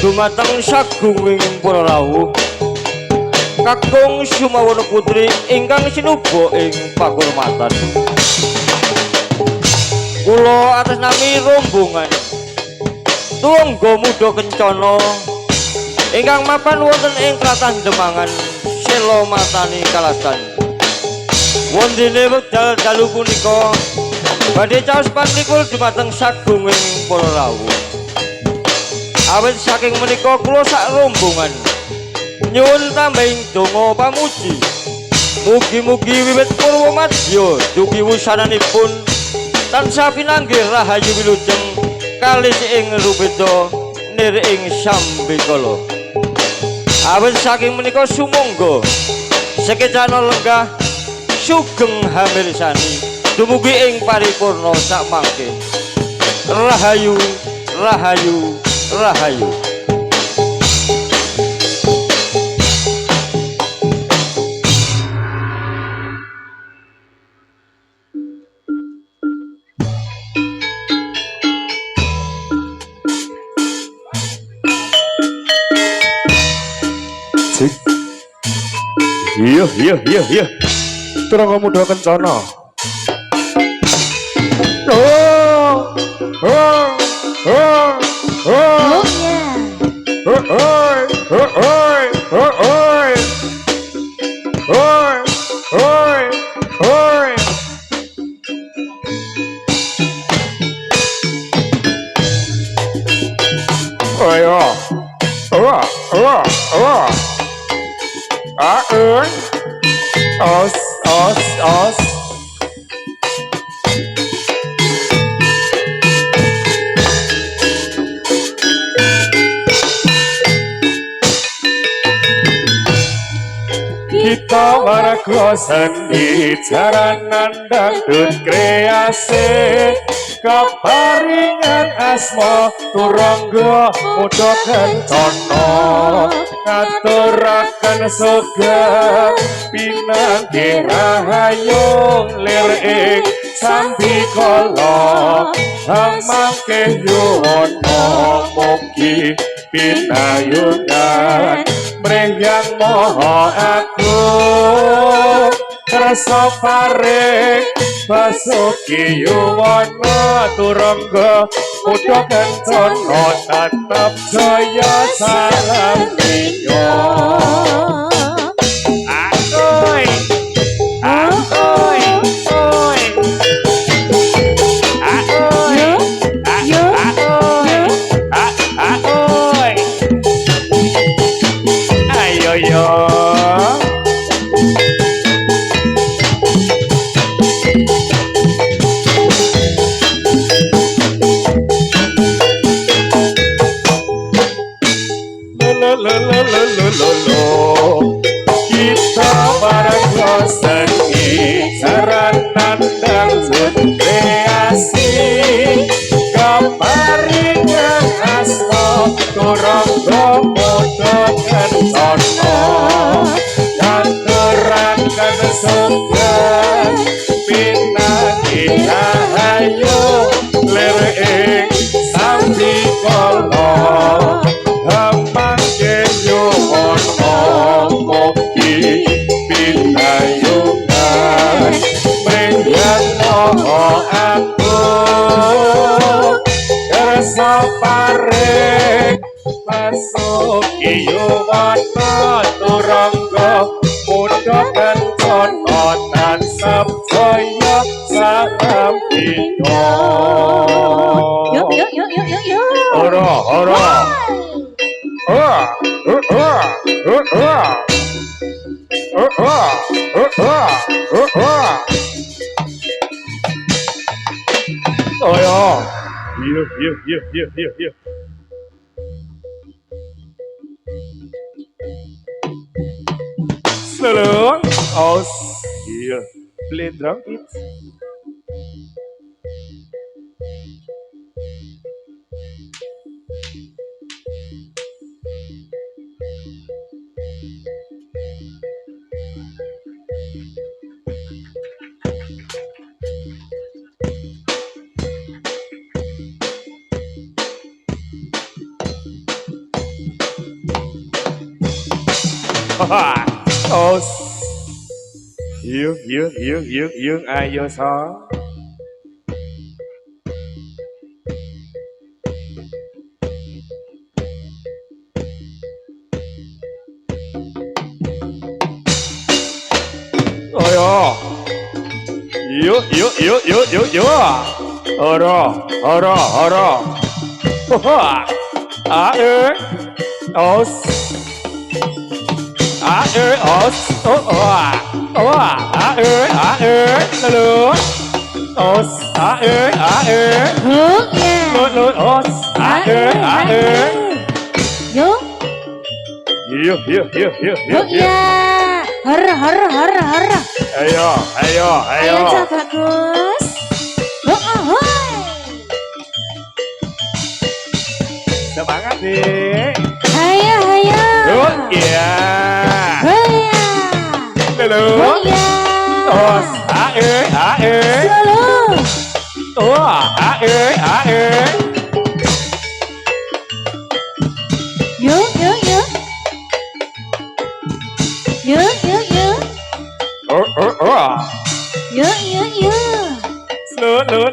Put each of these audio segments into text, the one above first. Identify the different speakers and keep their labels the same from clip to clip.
Speaker 1: dumateng sagunging para rawuh kakung Sumawana putri ingkang sinuba ing pakurmatan kula atas nami rombongan tungga muda kencana ingkang mapan wonten ing Kraton Demangan Sela Matani Kalasan wondene wekdal dalu punika badhe caos panglikul dumateng sagunging para rawuh awit saking menika kula sak rombongan nyuwun tambahing donga pamuji mugi-mugi wiwit purwa madya dugi wusananipun tansah pinanggih rahayu wilujeng kalis ing rubeda nir ing sambikala awit saking menika sumangga sekecana lenggah sugeng hamirsani dumugi ing paripurna sakmangke rahayu rahayu rahayu
Speaker 2: Iya. Turangga muda kencana. Os. Kita waraglosan di jaranan dangdut kreasi keparingan asma turangga muda kencana ngaturaken sugeng pinanggih rahayu lir ing sambikala mangke yuwana mugi pinayungan mrengyang maha agung kersa paring basuki yuwana turangga muda kencana tatap jaya salam dina kita waraglosan di jaranan dangdut kreasi keparingan asma turangga muda kencana ngaturaken sugeng pinanggih rahayu lir ing sambikala mangke yuwana mugi pinayungan mrengyang maha agung kersa paring basuki yuwana turangga muda kencana tansah jaya salam dina ora Oh ja. Hier. Solo aus hier. Play drum it. Os. Yung ayos ha. Ayo. Yuk. Ora. Ae. Os. Ae, os. Ae. Lalu. Os. Ae.
Speaker 3: Huk ya.
Speaker 2: Lalu os. Ae.
Speaker 3: Yuk. Huk
Speaker 2: Yuk.
Speaker 3: ya. Har. Ayo
Speaker 2: Ayo.
Speaker 3: Cak Bagus. Huk ahoy.
Speaker 2: Semangat nih.
Speaker 3: Hayo.
Speaker 2: Yuk ya.
Speaker 3: Haya.
Speaker 2: Lalu.
Speaker 3: Huk ya.
Speaker 2: Os. Ae.
Speaker 3: Solo.
Speaker 2: Ae.
Speaker 3: Yuk. Yuk.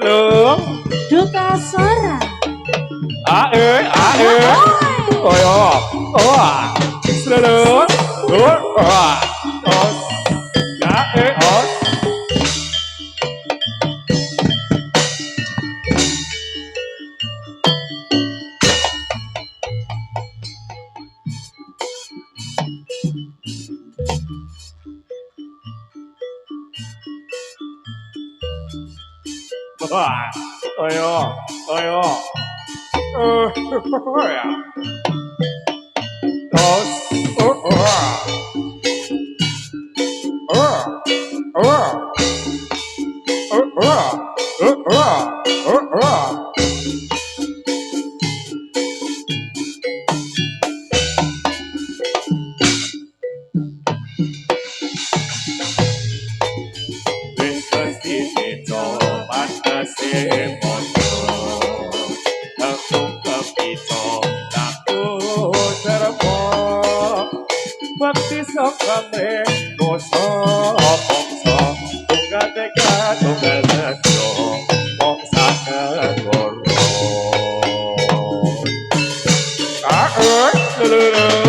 Speaker 2: Lu.
Speaker 3: Duka suara.
Speaker 2: Ae. Oyo. Selalu. Os. Ae. Os. Oyo. Bakti sokame dosa bangsa tunggal teka tunggal sejo bangsa negoro lulu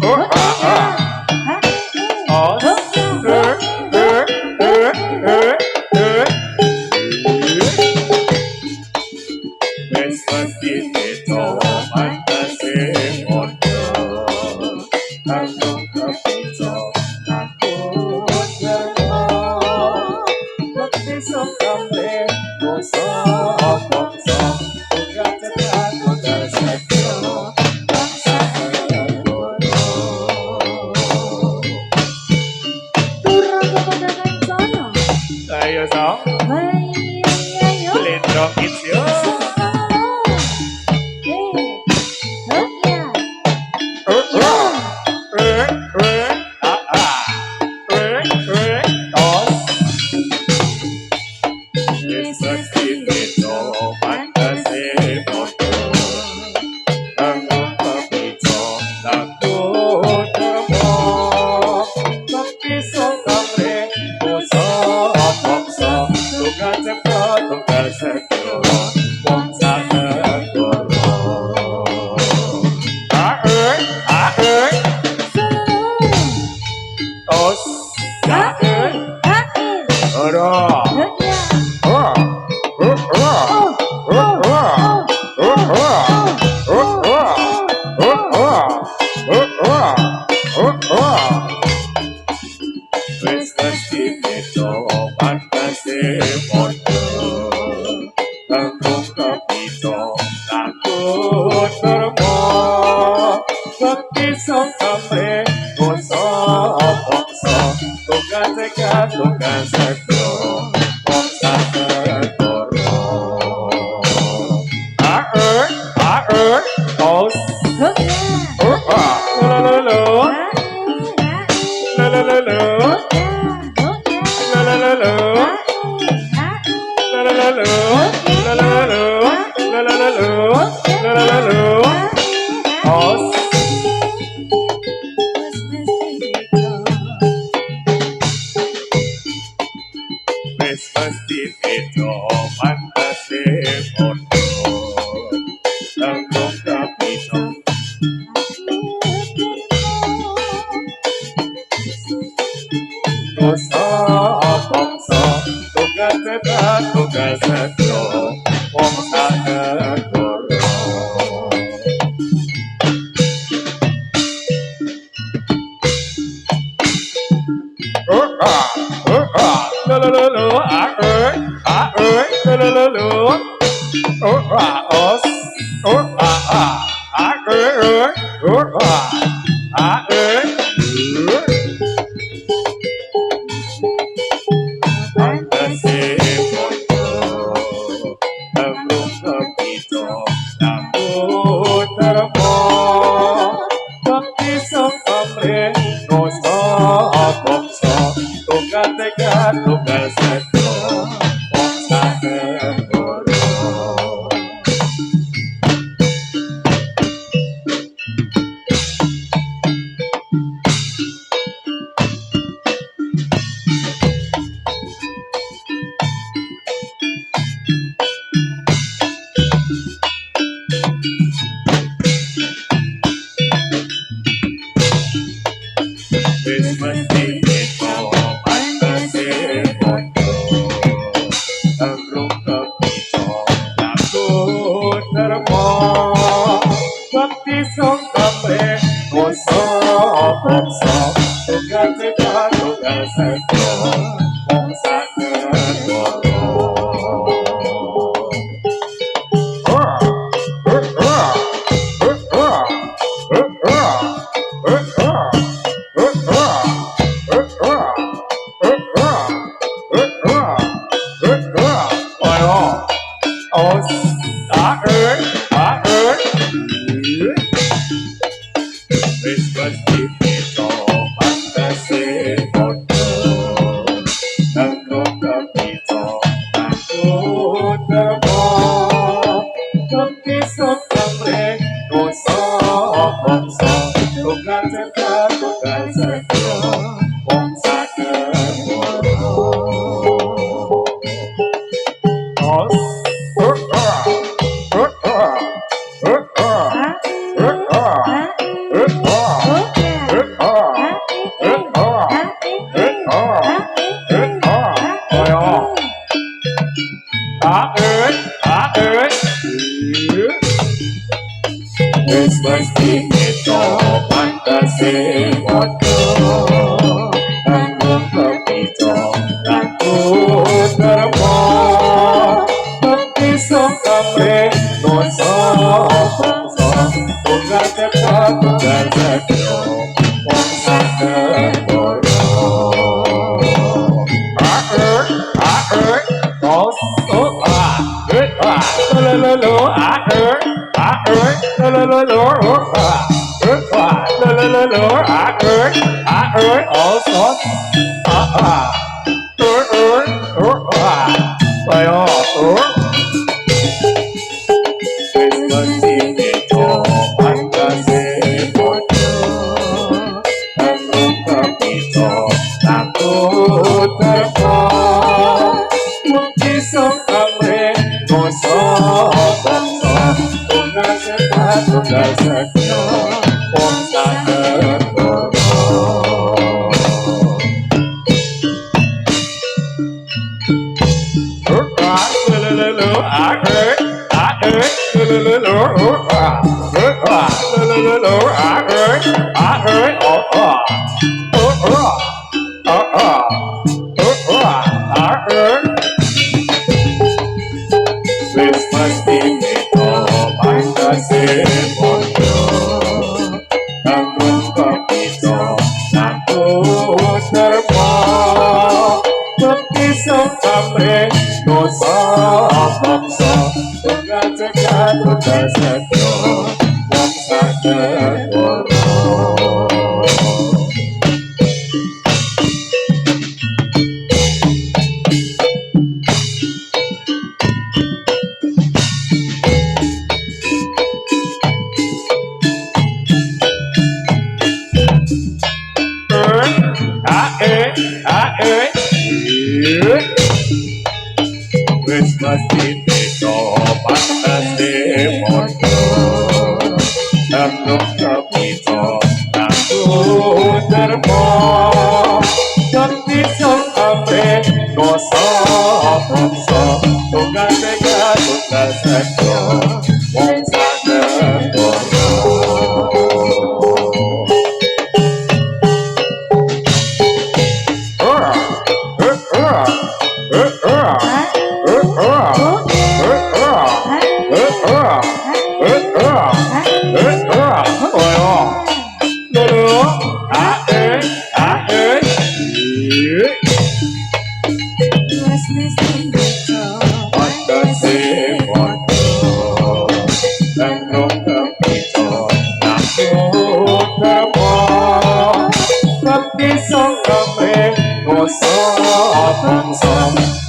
Speaker 3: Huk
Speaker 2: Ayo song, Blendrong it's you. tugas sekat tugas sekro wong sakegoro tos wis mesti beda pantese padha langkung kapito dosa bangsa tugas sekat tugas sekro wong sakegoro tugas sekro wong sakegoro wis mesti beda pantese padha langkung kapito langkung termo bakti sangkamre dosa bangsa tugas sekat tugas sekro wong sakegoro wis mesti beda pantese padha langkung kapito langkung termo bakti sangkamre dosa bangsa tugas sekat tugas sekro wong sakegoro wis mesti beda pantese padha langkung kapito langkung termo bakti sangkamre dosa bangsa tugas sekat tugas sekro wong sakegoro tugas sekro wong sakegoro wis mesti beda pantese padha langkung kapito langkung termo wis mesti beda pantese padha amrung kapita aku termo Sakti sang amre dosa bangsa tunggal tega tunggal sakya wong sadegara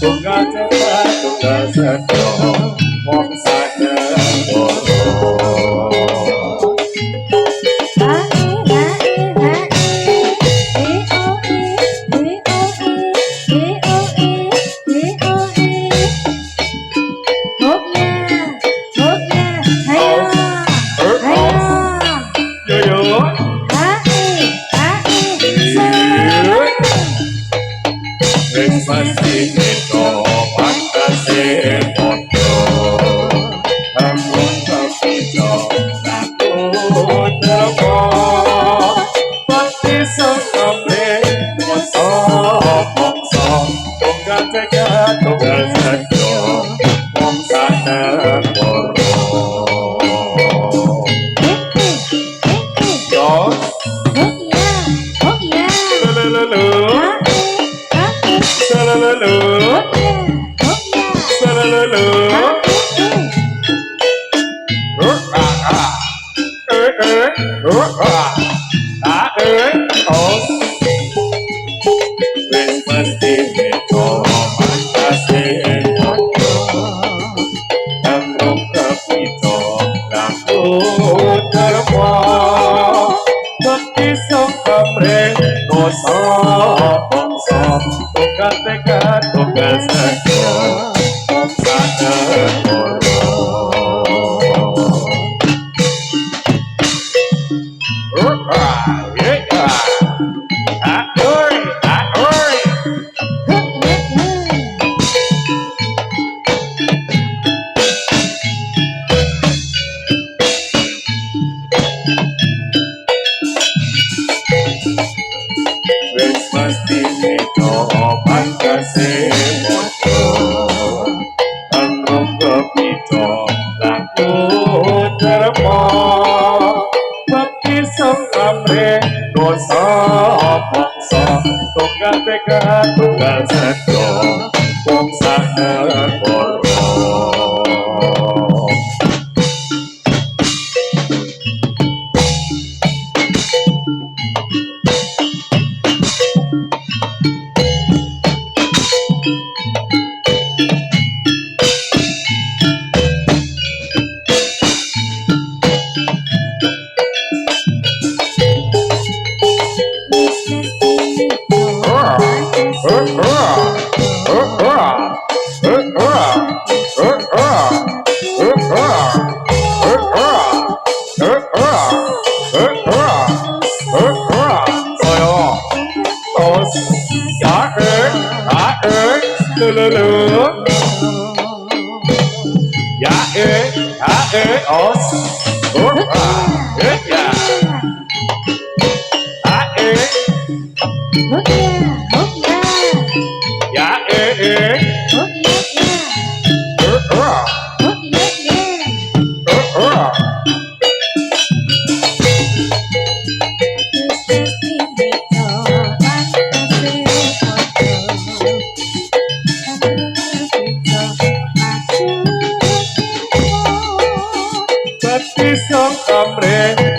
Speaker 2: tunggal tega tunggal sakya wong Pasti itu pantase foto Amrung kapita aku termo Pasti sampai dosa bangsa tunggal tega tunggal sakya wong sadegara tunggal tega tunggal sakya wong sadegara Pasti itu pantase foto amrung kapita laku termo Bakti sang amre dosa bangsa tunggal tega tunggal sakya wong sadegara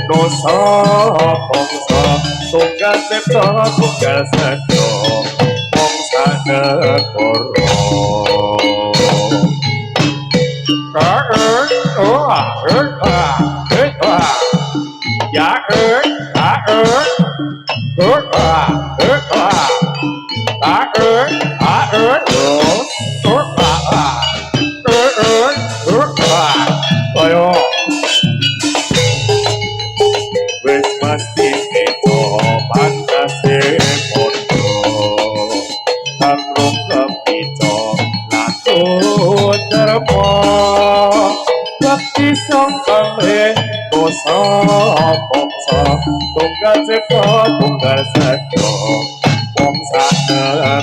Speaker 2: dosa bangsa tunggal tega tunggal sakya wong sadegara ya Ayo. Wis mesti kita pantase padha kanggo kepita lakon terma bakti sangkale dosa bangsa tunggal sepo tunggal sakyo wong sanegara.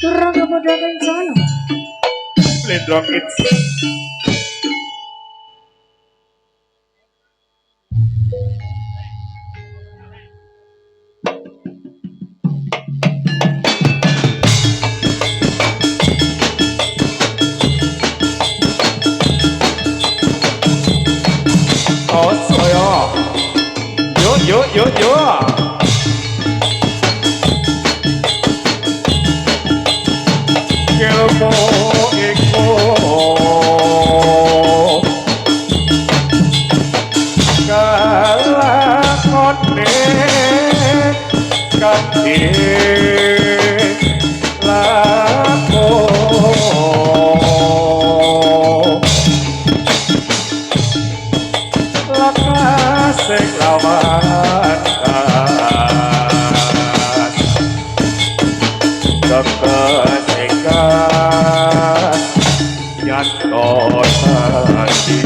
Speaker 3: Turun kemudahan sono.
Speaker 2: Bledrong Kids. Yo. Kelmo iko kalakone kanthi lako lakasek lawan kesekat nyantor hati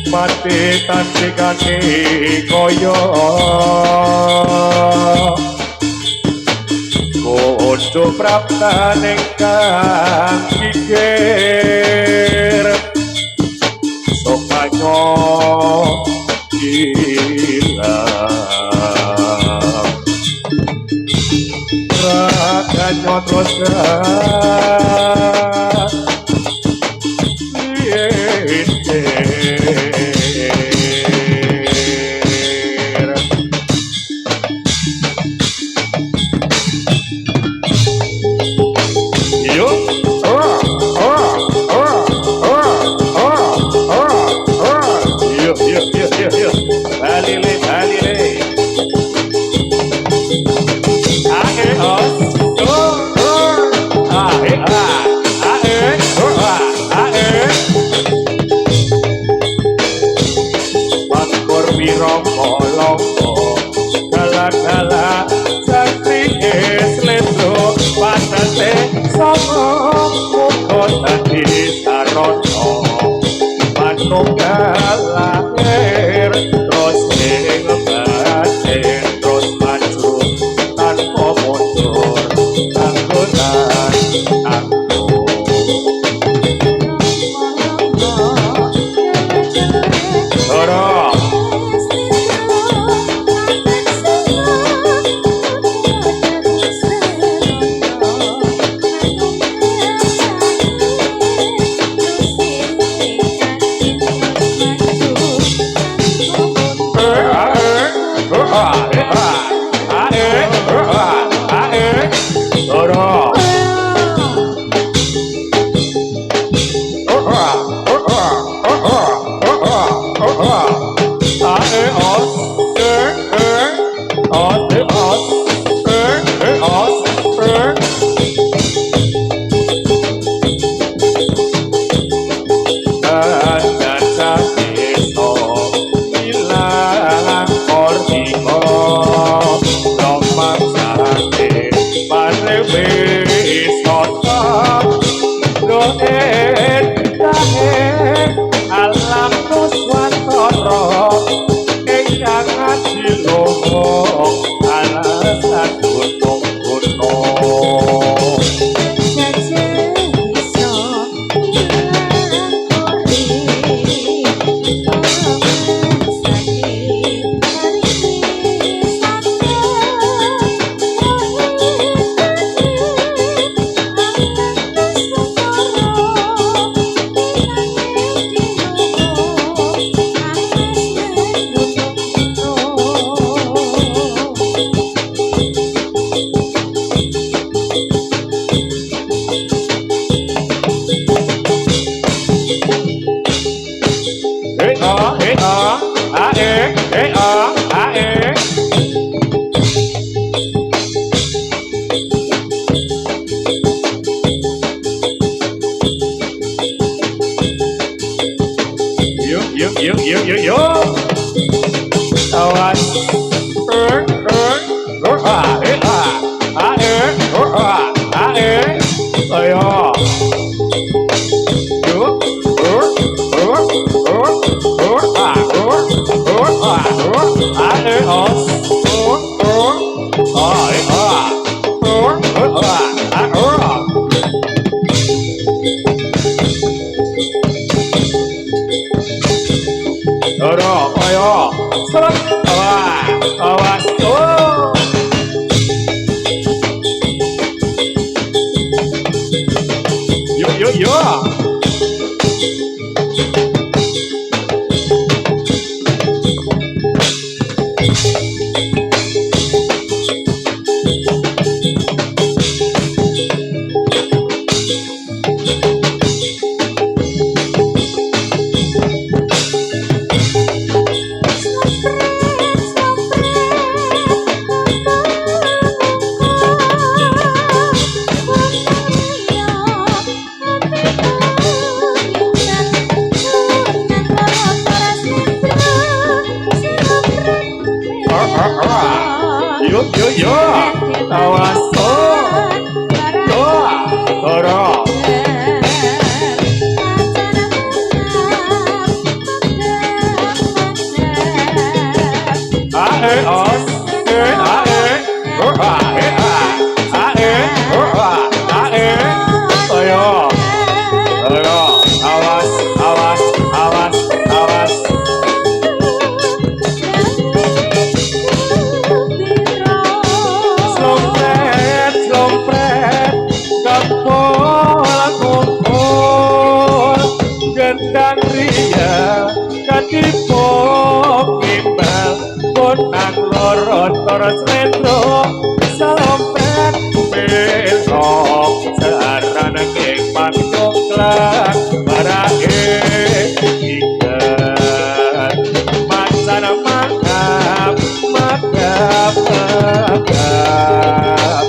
Speaker 2: Mati tantikane kaya kondo praptan ingkang kikir sokanya ilang raganya terus tunggal lahir terus ing batin terus maju tanpa mundur anggonan ora alam nuswantara ingkang adilongo alasan gunung-gunung yo awas ayo awas yo yo awas ora gendang ria katipo kimbal bonang loron toros retro salompet belok sarana keng pangcoklat barake ikan macana mangap magap magap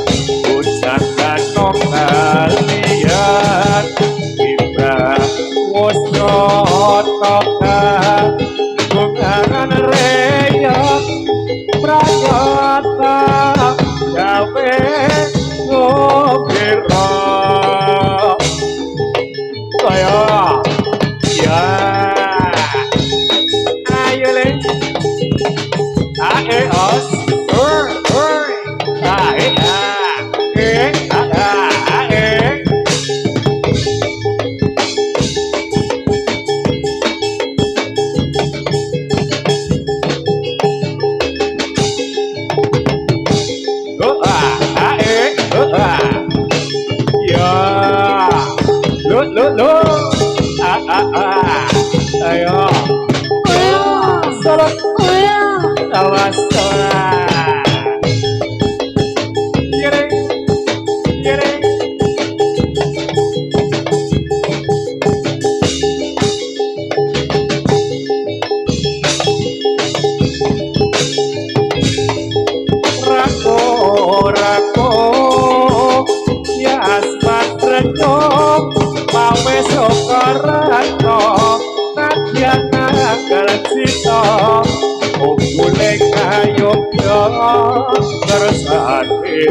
Speaker 2: ucap kanong kalian kimbal Wosrotoka Bungaran reya Prajata Gawe Ngobira Kaya Ya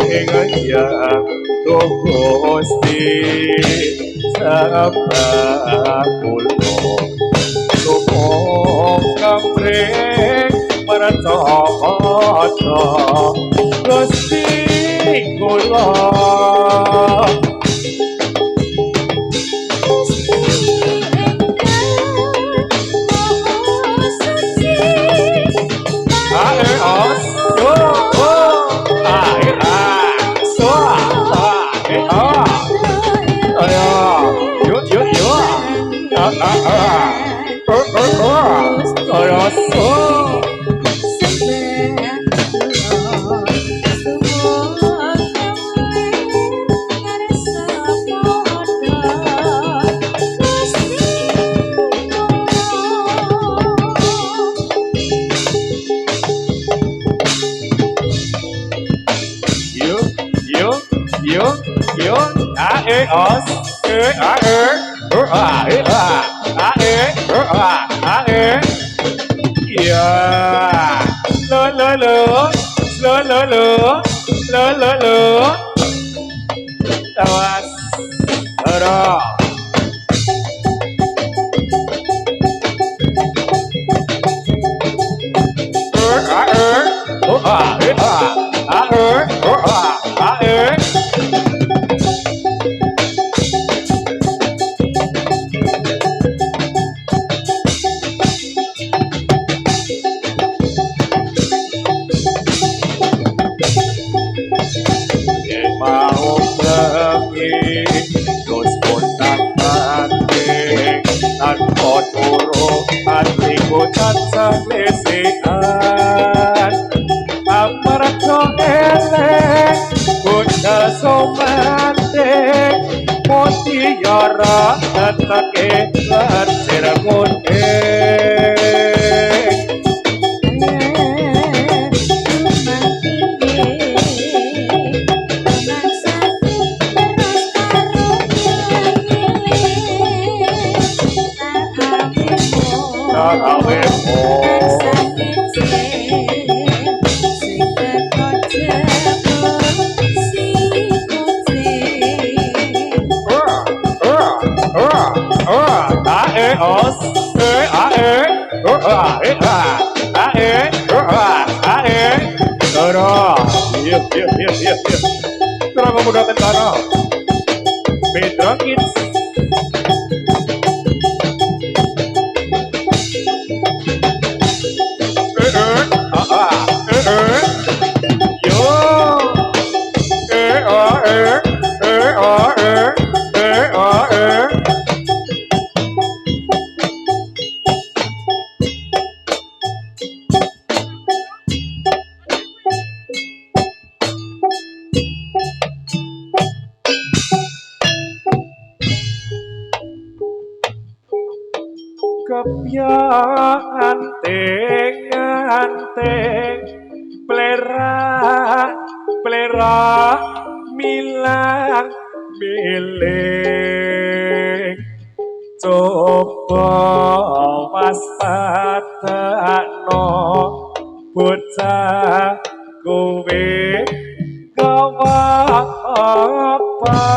Speaker 2: yang Gusti sabda kula lumong kamreng maratoto Gusti kula Awas, ora. Mau pergi terus kontak anting tanpa turun hatiku tak selesaian amarat kau elek kuda somantik mutiara tetake tercerahkan Terang memudahkan tanah Bedrang Kids Anteng plera milang miling coba waspadakno bocah kowe gawa apa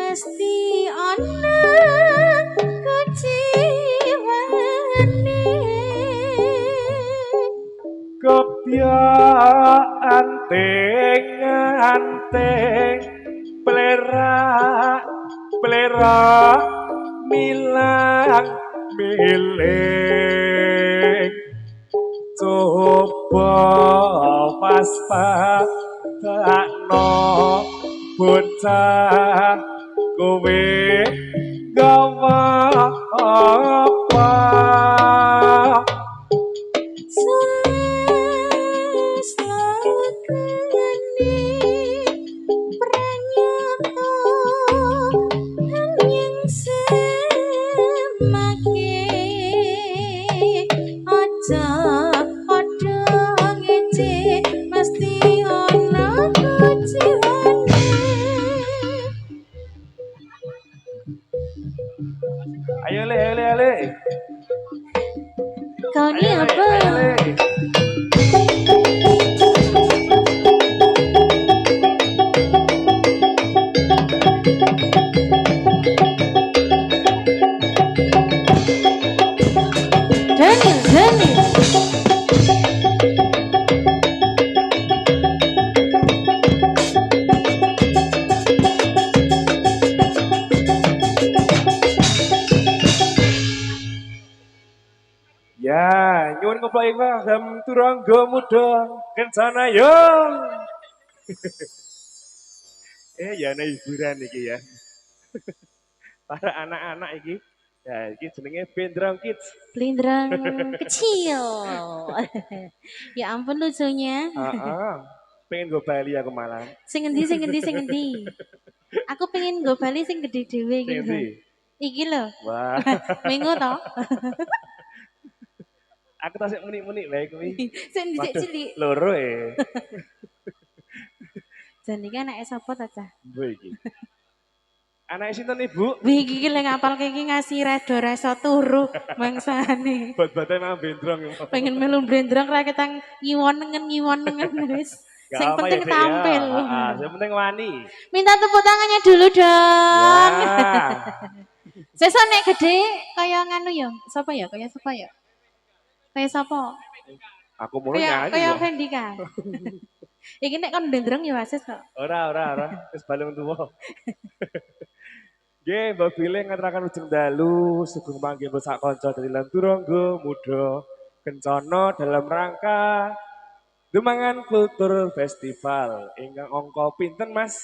Speaker 3: mesti ana kejiwane
Speaker 2: anteng plera milang miling coba waspadakno bocah kowe gawa apa
Speaker 3: Makin Iki apa? Daniel, Daniel.
Speaker 2: Ya, nyuwun keplok paham turangga muda kencana yo. Ya ana hiburan iki ya. Para anak-anak iki. Ya, iki jenenge Bendrang Kids.
Speaker 3: Blindrang kecil. Ya ampun lucunya.
Speaker 2: Heeh. Pengen go Bali aku malah.
Speaker 3: Sing endi, sing endi, sing endi. Aku pengen go Bali sing gede dhewe
Speaker 2: Sing
Speaker 3: gitu.
Speaker 2: endi?
Speaker 3: Iki lho.
Speaker 2: Wah,
Speaker 3: Minggu to.
Speaker 2: aku tasik muni-muni bae kuwi.
Speaker 3: Sing dhisik
Speaker 2: Waduh,
Speaker 3: cilik.
Speaker 2: loro
Speaker 3: Jan iki anake sapa ta, Cah?
Speaker 2: Bu iki. Anake sinten Ibu?
Speaker 3: Wih, iki lek ngapalke iki ngasih redo rasa turu mangsane.
Speaker 2: Bot-bote mah bendrang.
Speaker 3: Pengen melu blendrang ra ketang ngiwon-nengen wis.
Speaker 2: Gak
Speaker 3: Sing
Speaker 2: apa
Speaker 3: penting
Speaker 2: ya, Dek,
Speaker 3: tampil.
Speaker 2: ya. Yang penting wani.
Speaker 3: Minta tepuk tangannya dulu dong.
Speaker 2: Ya.
Speaker 3: Sesuk nek gede kaya nganu ya. Sapa ya? Kaya sapa ya? Kaya sapa?
Speaker 2: Aku mau
Speaker 3: Kaya
Speaker 2: nyanyi
Speaker 3: kaya
Speaker 2: loh.
Speaker 3: Vendika. Iki nek kon blendrang ya wasis kok.
Speaker 2: Ora. Wis balung tuwa. Nggih, Mbak Bile ngaturaken ujung dalu sugeng panggih sak kanca dadilan turangga muda kencana dalam rangka Demangan Kultur Festival ingkang angka pinten Mas?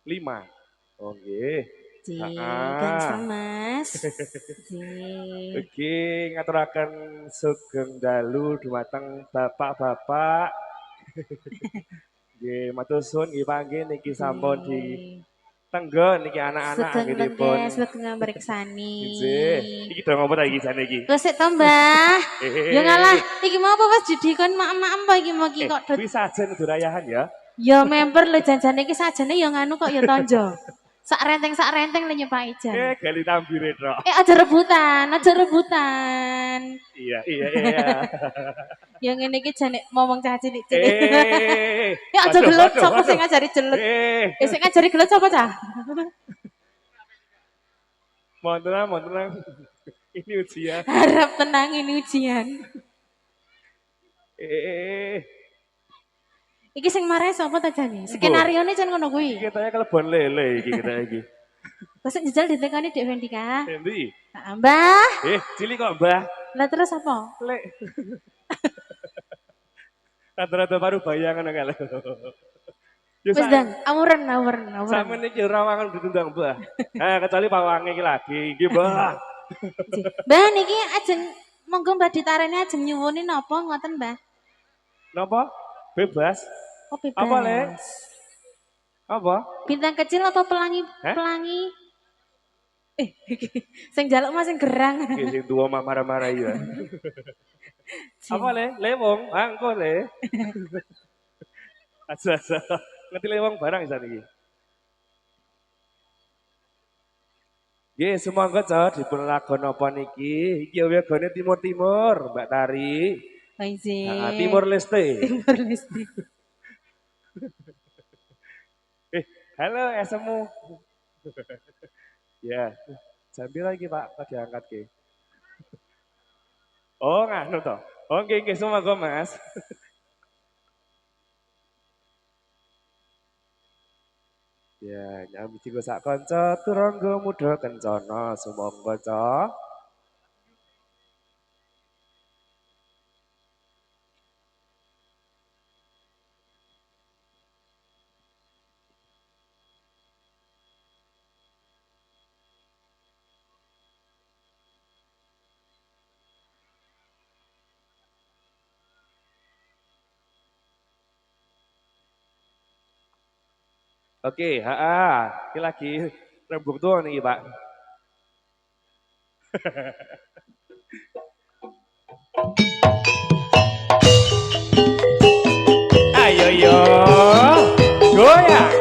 Speaker 2: 5. Oh nggih.
Speaker 3: Ji,
Speaker 2: Ah.
Speaker 3: gansel Mas. Ji.
Speaker 2: Oke, ngaturaken sugeng dalu dumateng bapak-bapak. Nggih, matur suwun nggih panggih niki sampun di tenggo niki anak-anak
Speaker 3: Sugeng
Speaker 2: anggitipun.
Speaker 3: lengges, sugeng mriksani.
Speaker 2: Nggih. Iki do ngopo ta iki jane iki?
Speaker 3: Terus sik to, Mbah. Ya ngalah, iki mau apa Mas judi kon mak-mak apa iki mau iki kok
Speaker 2: Kuwi sajen durayahan ya.
Speaker 3: ya member lho janjane iki sajane ya nganu kok ya tonjo. Sak renteng lho nyepaki jan.
Speaker 2: Gali tambire tok.
Speaker 3: Aja rebutan, aja rebutan.
Speaker 2: Iya.
Speaker 3: Ya ngene iki jane ngomong cah cilik. Ya aja
Speaker 2: Waduh,
Speaker 3: gelut
Speaker 2: waduh,
Speaker 3: sapa
Speaker 2: waduh.
Speaker 3: sing ngajari gelut. Ya sing ngajari gelut sapa cah?
Speaker 2: Mohon tenang. Ini ujian.
Speaker 3: Harap tenang ini ujian. Iki sing marahi sapa ta jane? Skenarione jan ngono kuwi.
Speaker 2: Kita ya kelebon lele iki kita iki.
Speaker 3: Wes njajal ditekani Dek Vendika.
Speaker 2: Endi?
Speaker 3: Heeh, Mbah.
Speaker 2: Cilik kok, Mbah.
Speaker 3: Lah terus apa?
Speaker 2: Lek. Rada-rada baru bayangan kalau. Ya
Speaker 3: Wis dang, amuren.
Speaker 2: Sampeyan iki ora wangun ditundang, Mbah. Kecuali pawange iki lagi, iki, Mbah.
Speaker 3: Mbah niki ajeng monggo Mbah ditareni ajeng nyuwuni napa ngoten, Mbah?
Speaker 2: Napa? Bebas.
Speaker 3: Oh, bebas.
Speaker 2: Apa, Le? Apa?
Speaker 3: Bintang kecil apa pelangi?
Speaker 2: Hah?
Speaker 3: Pelangi. Sing jaluk mah sing gerang.
Speaker 2: Iki sing tuwa mah marah-marah ya. Apa, Le? Lewong, angko, Le. Asa. Ngerti lewong barang isan iki. Nggih, sumangga Cok dipun lakon apa niki? Iki wegane timur-timur, Mbak Tari.
Speaker 3: Paisi.
Speaker 2: Nah, Timur Leste.
Speaker 3: Timur Leste.
Speaker 2: Halo SMU. Ya, sambil lagi Pak, tadi angkat ke. Oh, nganu toh. Oh, nggih sumangga Mas. Ya, nyambi cigo sak kanca turangga muda kencana sumangga Cok. Oke, ini lagi rembug tuh nih Pak. Ayo yo, goyang.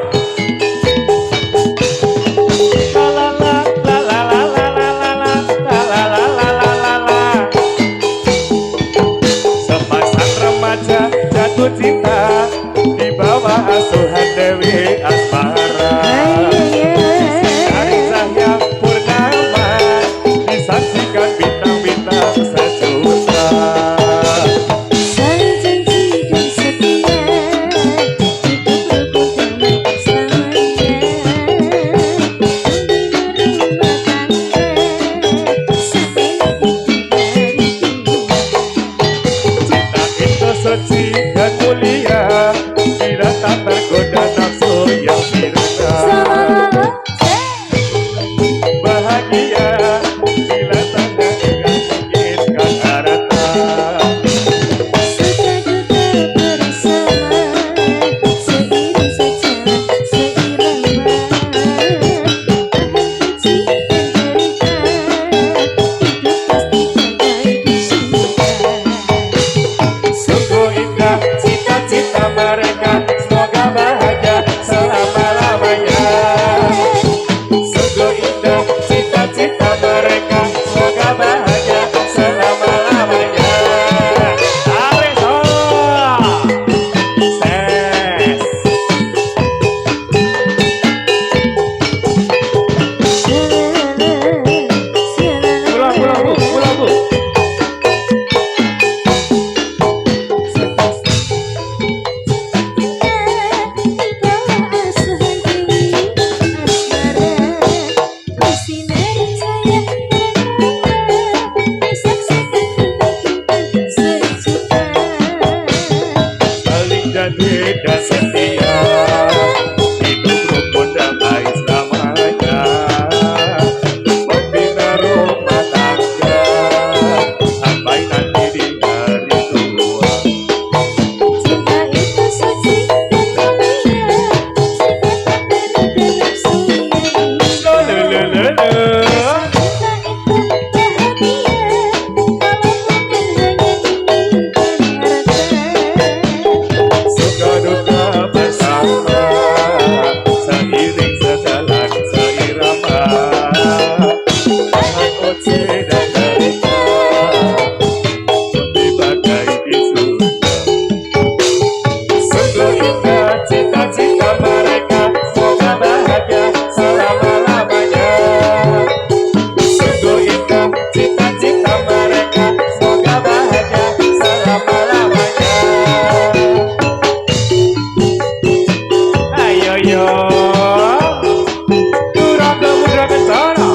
Speaker 2: La la la la la la la la la la la la la la la. cinta di bawah asuhan Dewi Asmara. Hari cahaya purnama disaksikan bintang-bintang sejuta.
Speaker 3: Saling janji dan setia, hidup rukun damai bersamanya. Membina rumah tangga, sampai nanti dari
Speaker 2: Cinta itu suci dan mulia, tidak tak tergoda nafsu yang sirna. Bahagia bila tanda dengan inginkan harta.
Speaker 3: suka duka bersama, seiring sejalan seirama. Tahan uji dan derita, hidup pasti bagai dicinta.
Speaker 2: Sungguh indah cita-cita mereka, semoga bahagia selama-lamanya. Sungguh indah cita-cita mereka, semoga bahagia selama-lamanya. Aweso! Ses! Pulang, pulang, Bu. Pulang, Bu. Saling janji dan setia, hidup rukun damai selamanya. Membina rumah tangga, sampai nanti di hari tua. Lelelelele. Suka duka bersama, seiring sejalan seirama. Tahan uji dan derita, lebih bagai di surga. Sungguh indah cita-cita mereka, semoga bahagia selama-lamanya. Sungguh indah cita-cita mereka, semoga bahagia selama-lamanya. Ayo yo, durang kemudian kencana.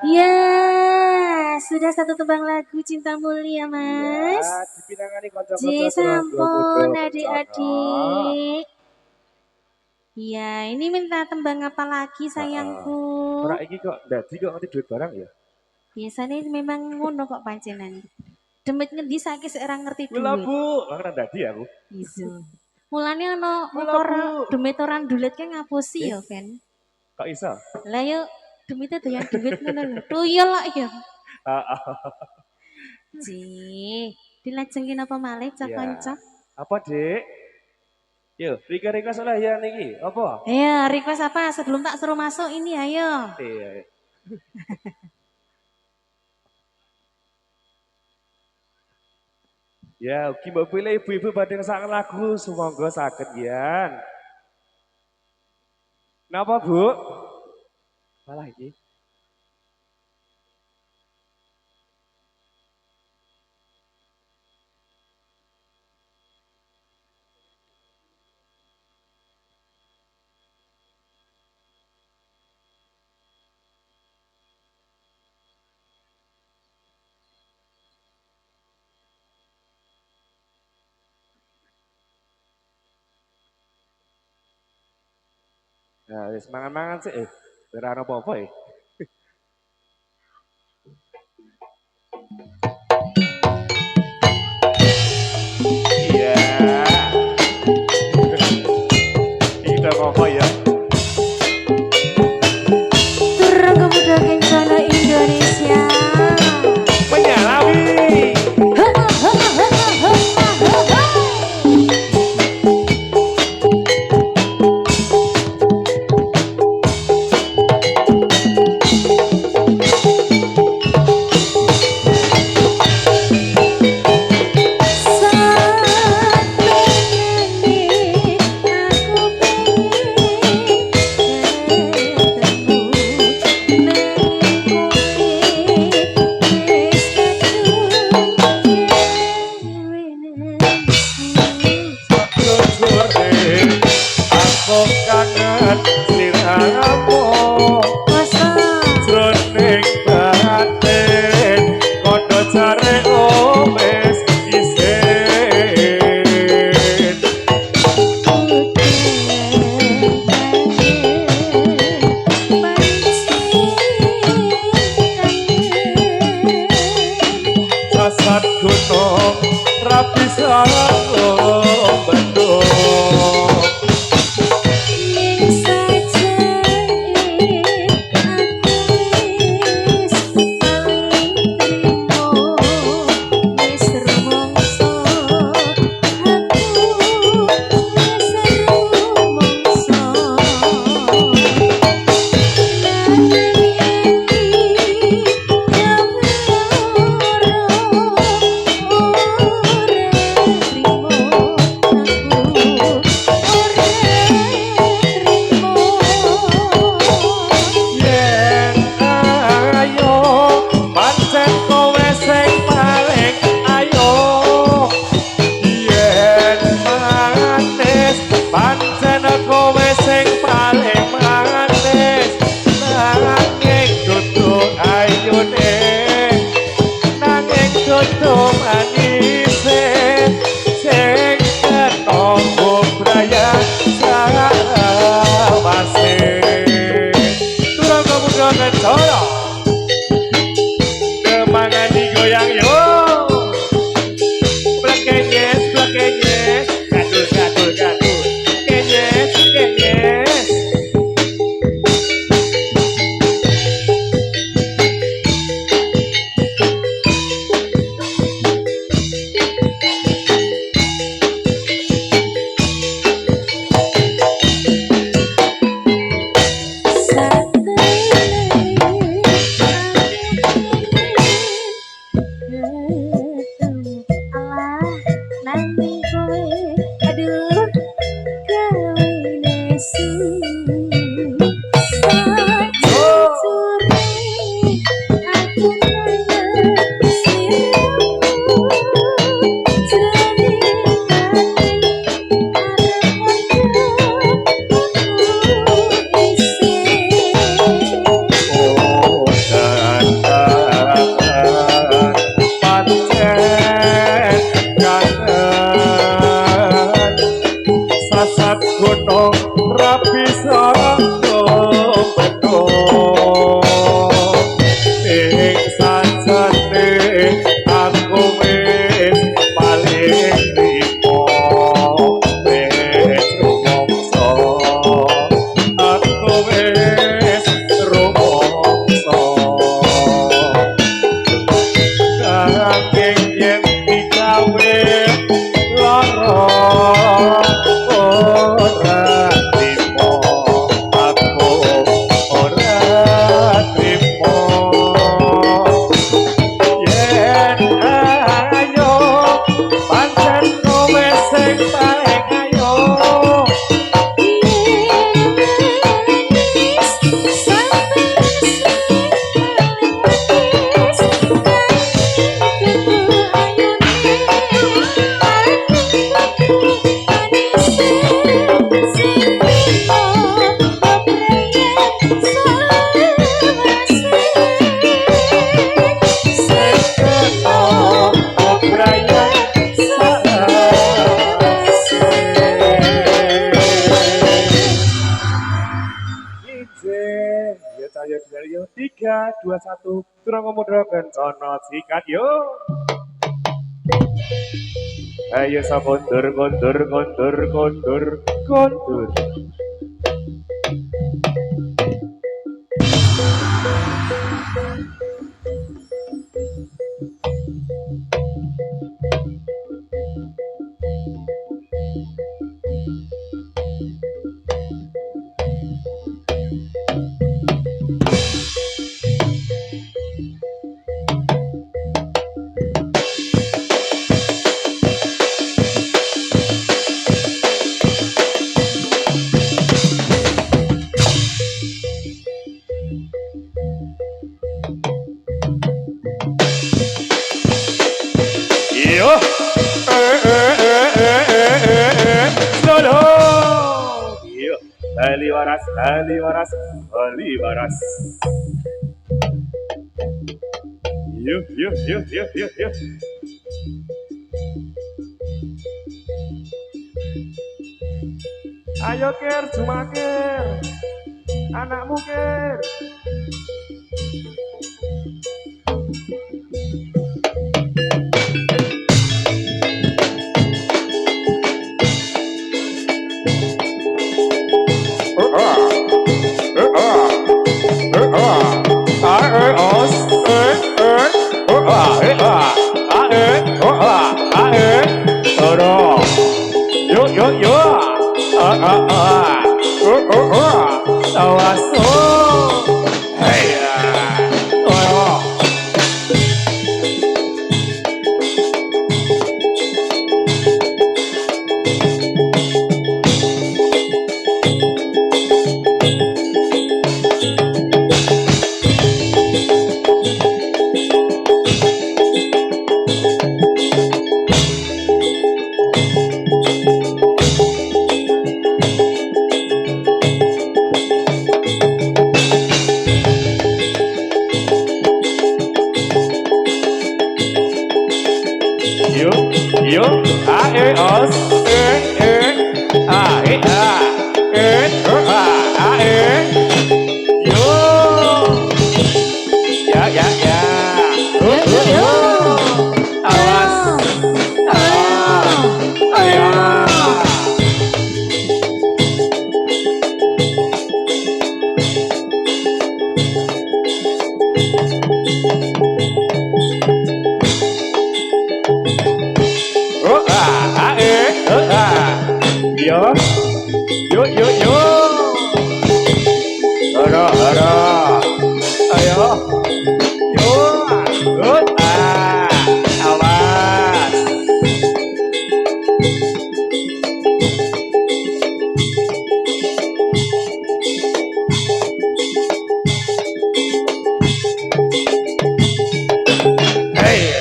Speaker 3: Ya, sudah satu tebang lagu Cinta Mulia, Mas.
Speaker 2: Ya, dipinangani konco-konco
Speaker 3: J sampun
Speaker 2: Surabaya,
Speaker 3: adik-adik. Ya, ini minta tembang apa lagi sayangku?
Speaker 2: Ora iki kok dadi kok ngerti duit barang ya.
Speaker 3: Biasanya memang ngono kok pancenan. Demit ngendi saiki sik ora ngerti
Speaker 2: Kula
Speaker 3: duit.
Speaker 2: Bu, ora dadi aku.
Speaker 3: Iso. Mulane ana
Speaker 2: Mula,
Speaker 3: ukara
Speaker 2: Bu.
Speaker 3: demit ora ndulit ke ngapusi ya, Fen.
Speaker 2: Kok iso?
Speaker 3: Lah yo demitnya doyan duit ngono lho. Tuyul kok ya.
Speaker 2: Heeh.
Speaker 3: Ji, dilajengin apa malih cak
Speaker 2: Ya.
Speaker 3: kanca?
Speaker 2: Apa, Dik? Yo, request oleh ya niki. Apa?
Speaker 3: Ayo, request apa? Sebelum tak suruh masuk ini ayo.
Speaker 2: Iya. Ya, ugi mbok pilih ibu-ibu badhe ngesaken lagu sumangga saged yan. Napa, Bu? Malah iki. Ya, wis mangan-mangan sih. Ora ana apa-apa ya. Iya. Kita ngomong ya.
Speaker 3: Turun kemudian kencana Indonesia.
Speaker 2: Menyalawi. 3, 2, 1 turun kemudian kencana sikat yo. Ayo sa kondur kondur kondur kondur kondur. Yo, solo. Yo, Ali waras, Ali waras, Ali waras. Yo, yo, yo, yo, yo, yo. Ayo ker, cuma ker, anakmu ker. Oh yo yo hara ayo yo awas hey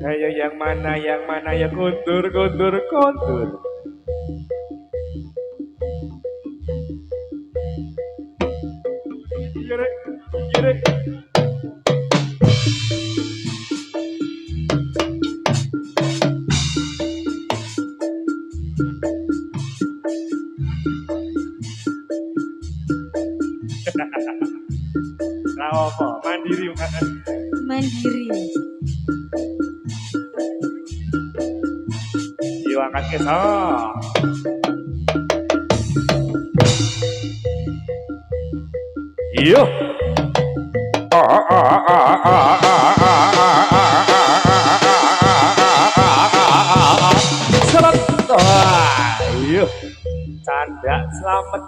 Speaker 2: ayo yang mana ya kuntur iya rek iya rek apa mandiri makan
Speaker 3: Mandiri.
Speaker 2: yo angkat keso yo selamat iya canda selamat